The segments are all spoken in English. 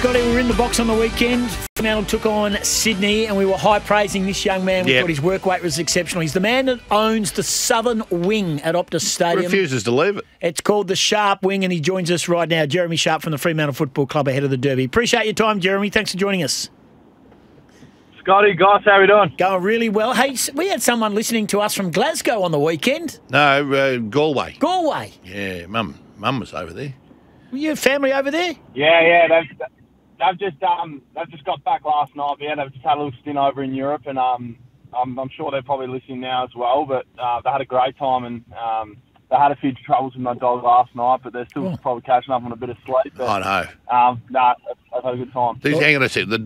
Scotty, we were in the box on the weekend. Fremantle took on Sydney and we were high-praising this young man. We thought his work rate was exceptional. He's the man that owns the southern wing at Optus Stadium. Refuses to leave it. It's called the Sharp Wing and he joins us right now. Jeremy Sharp from the Fremantle Football Club ahead of the Derby. Appreciate your time, Jeremy. Thanks for joining us. Scotty Goss, how are we doing? Going really well. Hey, we had someone listening to us from Glasgow on the weekend. No, Galway. Galway? Yeah, Mum was over there. Were you family over there? Yeah, they've just got back last night. Yeah, they've just had a little stint over in Europe, and I'm sure they're probably listening now as well. But they had a great time, and they had a few troubles with my dog last night, but they're still probably catching up on a bit of sleep. But, I know. I've had a good time. Hang on a second. The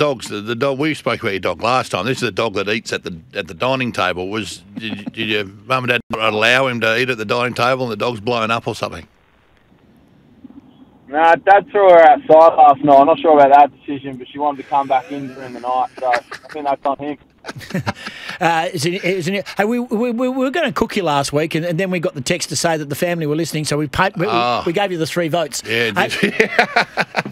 dog. We spoke about your dog last time. This is the dog that eats at the dining table. Did your mum and dad not allow him to eat at the dining table, and the dog's blown up or something? Nah, Dad threw her outside last night. I'm not sure about that decision, but she wanted to come back in during the night, so I think that's on him. Hey, we were going to cook you last week, and then we got the text to say that the family were listening, so we gave you the 3 votes. Yeah,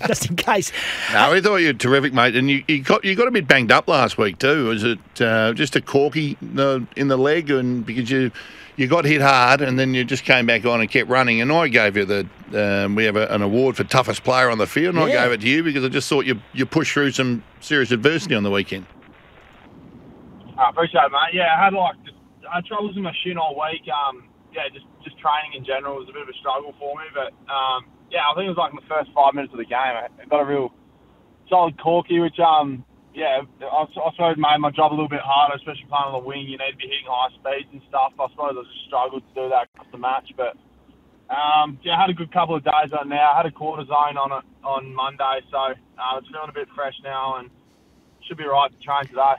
just in case. No, we thought you were terrific, mate, and you got a bit banged up last week too. Was it just a corky in the leg, and because you got hit hard, and then you just came back on and kept running. And I gave you we have an award for toughest player on the field, and I gave it to you because I just thought you pushed through some serious adversity on the weekend. I appreciate it, mate. Yeah, I had troubles with my shin all week. Just training in general was a bit of a struggle for me. But, I think it was like in the first 5 minutes of the game. I got a real solid corky, which, I suppose made my job a little bit harder, especially playing on the wing. You need to be hitting high speeds and stuff. I suppose I just struggled to do that across the match. But, I had a good couple of days on it now. I had a cortisone on it on Monday, so it's feeling a bit fresh now and should be right to train today.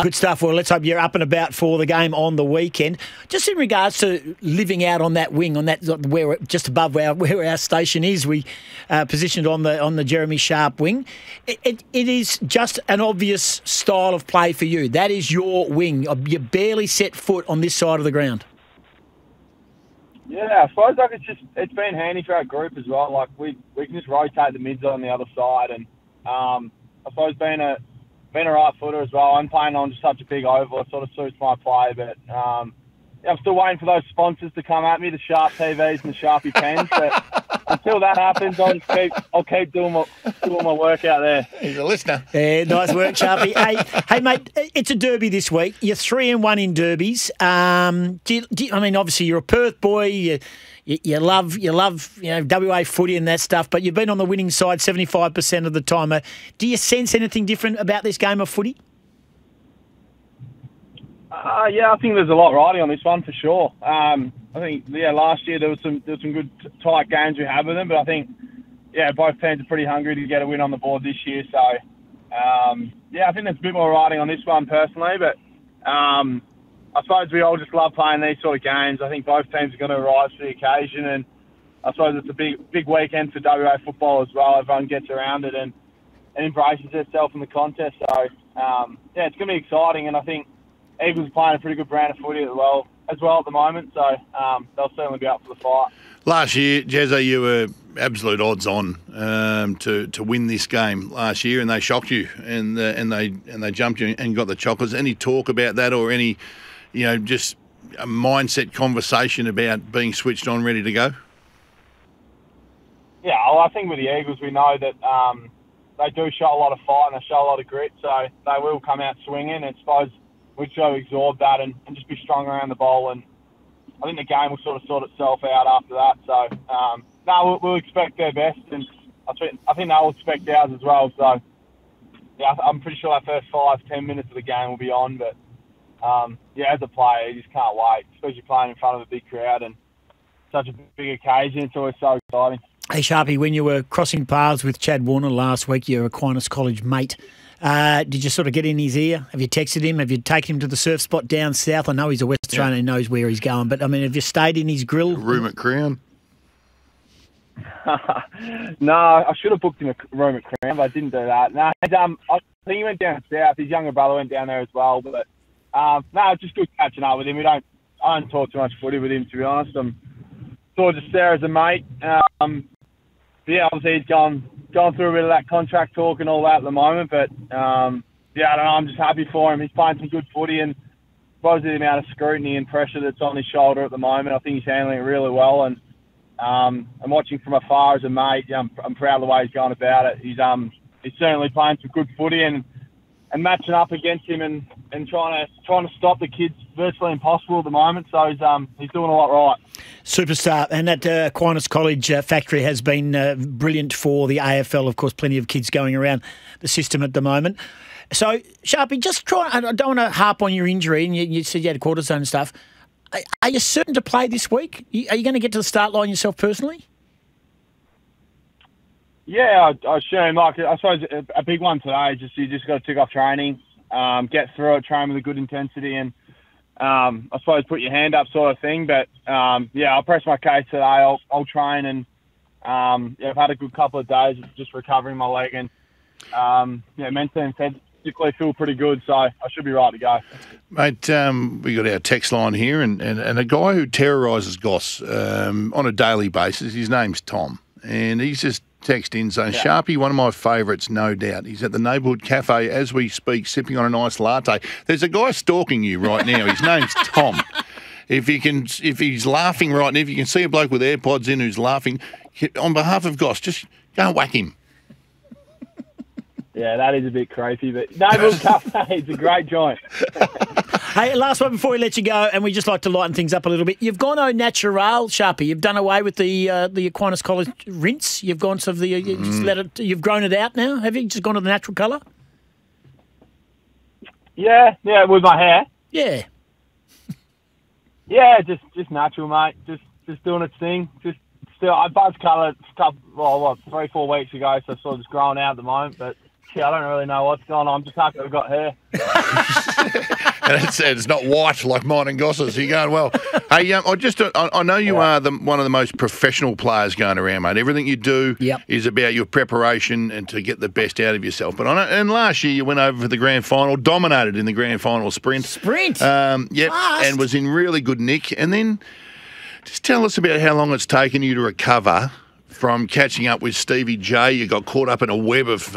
Good stuff. Well, let's hope you're up and about for the game on the weekend. Just in regards to living out on that wing, on that where just above where our station is, we positioned on the Jeremy Sharp wing. It is just an obvious style of play for you. That is your wing. You barely set foot on this side of the ground. Yeah, I suppose it's been handy for our group as well. Like we can just rotate the mids on the other side, and I suppose being a right footer as well. I'm playing on just such a big oval. It sort of suits my play, but I'm still waiting for those sponsors to come at me, the Sharp TVs and the Sharpie pens. But until that happens, I'll keep doing my work out there. He's a listener. Yeah, nice work, Sharpie. Hey, mate, it's a derby this week. You're 3-1 in derbies. Obviously you're a Perth boy. You love WA footy and that stuff, but you've been on the winning side 75% of the time. Do you sense anything different about this game of footy? I think there's a lot riding on this one for sure. I think last year there was some good tight games we had with them, but I think both teams are pretty hungry to get a win on the board this year. So I think there's a bit more riding on this one personally, but I suppose we all just love playing these sort of games. I think both teams are going to rise to the occasion, and I suppose it's a big weekend for WA football as well. Everyone gets around it and embraces itself in the contest. So it's going to be exciting, and I think Eagles are playing a pretty good brand of footy as well at the moment. So they'll certainly be up for the fight. Last year, Jezza, you were absolute odds on to win this game last year, and they shocked you, and they jumped you and got the chocolates. Any talk about that, or any, just a mindset conversation about being switched on, ready to go? Yeah, well, I think with the Eagles, we know that they do show a lot of fight and they show a lot of grit, so they will come out swinging. And I suppose we've got to absorb that and just be strong around the ball. And I think the game will sort itself out after that. So, we'll expect their best, and I think they'll expect ours as well. So, I'm pretty sure our first 5-10 minutes of the game will be on. But, as a player, you just can't wait, especially playing in front of a big crowd and such a big occasion. It's always so exciting. Hey, Sharpie, when you were crossing paths with Chad Warner last week, your Aquinas College mate, did you sort of get in his ear? Have you texted him? Have you taken him to the surf spot down south? I know he's a West Australian and knows where he's going, but, have you stayed in his grill? Room at Crown? No, I should have booked him a room at Crown, but I didn't do that. No, I think he went down south. His younger brother went down there as well, but it's just good catching up with him. I don't talk too much footy with him, to be honest. I'm sort of just there as a mate. yeah, obviously he's gone through a bit of that contract talk and all that at the moment. But yeah, I don't know. I'm just happy for him. He's playing some good footy, and suppose the amount of scrutiny and pressure that's on his shoulder at the moment, I think he's handling it really well. And I'm watching from afar as a mate. I'm proud of the way he's going about it. He's certainly playing some good footy and matching up against him and trying to stop the kids virtually impossible at the moment. So he's doing a lot right. Superstar. And that Aquinas College factory has been brilliant for the AFL. Of course, plenty of kids going around the system at the moment. So, Sharpie, just try. I don't want to harp on your injury, and you said you had cortisone and stuff. Are you certain to play this week? Are you going to get to the start line yourself personally? Yeah, I assume. Like, I suppose a big one today. You just got to tick off training, get through it, train with a good intensity, and I suppose put your hand up, sort of thing. But yeah, I'll press my case today. I'll train, and yeah, I've had a good couple of days of just recovering my leg, and yeah, mentally and physically feel pretty good, so I should be right to go. Mate, we got our text line here, and a guy who terrorises Goss on a daily basis. His name's Tom, and he's just texted in saying, yeah. Sharpie, one of my favourites, no doubt. He's at the neighbourhood cafe as we speak, sipping on a nice latte. There's a guy stalking you right now. His name's Tom. If he's laughing right now, if you can see a bloke with AirPods in who's laughing, on behalf of Goss, just go and whack him. Yeah, that is a bit creepy, but Neighbourhood Cafe is a great joint. Hey, last one before we let you go, and we just like to lighten things up a little bit. You've gone au natural, Sharpie. You've done away with the Aquinas College rinse. You've gone to you've grown it out now. Have you just gone to the natural colour? Yeah, with my hair. Yeah. Yeah, just natural, mate. Just doing its thing. I buzz coloured 3-4 weeks ago, so sort of just growing out at the moment, but yeah, I don't really know what's going on. I'm just happy I've got hair. And it's not white like mine and Goss's. You're going well. Hey, I know you are one of the most professional players going around, mate. Everything you do is about your preparation and to get the best out of yourself. But and last year you went over for the grand final, dominated in the grand final sprint. And was in really good nick. And then just tell us about how long it's taken you to recover from catching up with Stevie J. You got caught up in a web of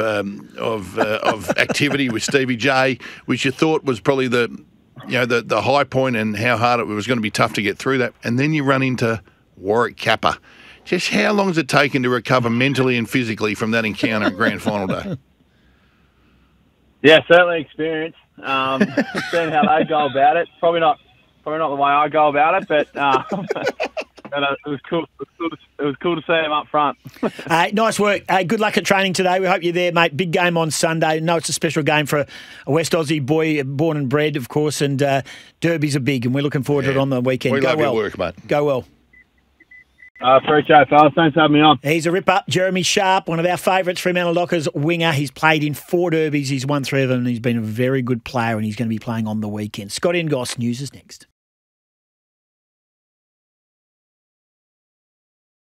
activity with Stevie J, which you thought was probably the high point and how hard it was going to be tough to get through that. And then you run into Warwick Kappa. Just how long has it taken to recover mentally and physically from that encounter at grand final day? Yeah, certainly experience. Seeing how they go about it. Probably not the way I go about it, but it was cool. It was cool to see him up front. Nice work. Good luck at training today. We hope you're there, mate. Big game on Sunday. No, it's a special game for a West Aussie boy, born and bred, of course, and derbies are big, and we're looking forward to it on the weekend. We love your work, mate. Go well. I appreciate it, fellas. Thanks for having me on. He's a rip-up. Jeremy Sharp, one of our favourites, Fremantle Dockers winger. He's played in 4 derbies. He's won 3 of them, and he's been a very good player, and he's going to be playing on the weekend. Scotty Goss, news is next.